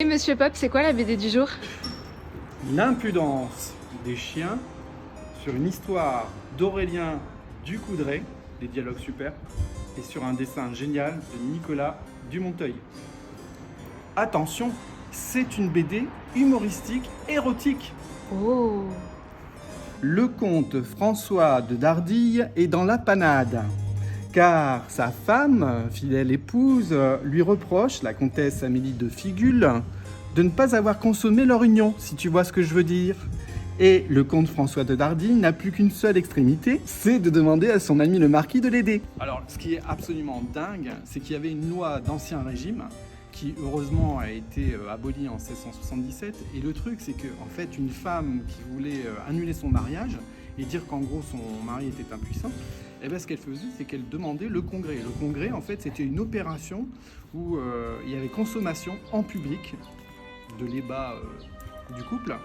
Et Monsieur Pop, c'est quoi la BD du jour? L'impudence des chiens sur une histoire d'Aurélien Ducoudray, des dialogues super, et sur un dessin génial de Nicolas Dumonteuil. Attention, c'est une BD humoristique érotique. Oh. Le comte François de Dardille est dans la panade, car sa femme, fidèle épouse, lui reproche, la comtesse Amélie de Figule, de ne pas avoir consommé leur union, si tu vois ce que je veux dire. Et le comte François de Dardille n'a plus qu'une seule extrémité, c'est de demander à son ami le marquis de l'aider. Alors, ce qui est absolument dingue, c'est qu'il y avait une loi d'ancien régime qui heureusement a été abolie en 1677. Et le truc, c'est que en fait, une femme qui voulait annuler son mariage et dire qu'en gros son mari était impuissant, et bien ce qu'elle faisait, c'est qu'elle demandait le congrès. Le congrès, en fait, c'était une opération où il y avait consommation en public de l'ébat du couple,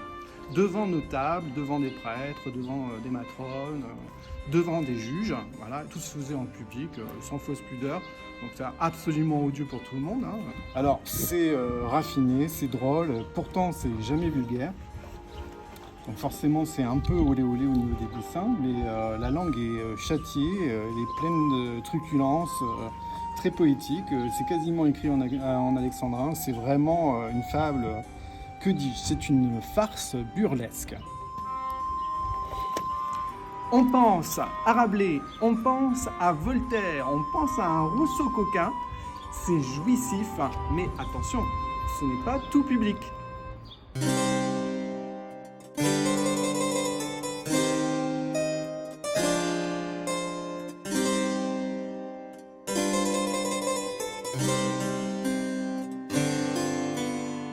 devant notables, devant des prêtres, devant des matrones, devant des juges. Voilà, tout se faisait en public, sans fausse pudeur. Donc c'est absolument odieux pour tout le monde. Hein. Alors c'est raffiné, c'est drôle, pourtant c'est jamais vulgaire. Donc forcément c'est un peu olé olé au niveau des dessins, mais la langue est châtiée, elle est pleine de truculence, très poétique. C'est quasiment écrit en alexandrin, c'est vraiment une fable, que dis-je, c'est une farce burlesque. On pense à Rabelais, on pense à Voltaire, on pense à un Rousseau coquin. C'est jouissif, mais attention, ce n'est pas tout public.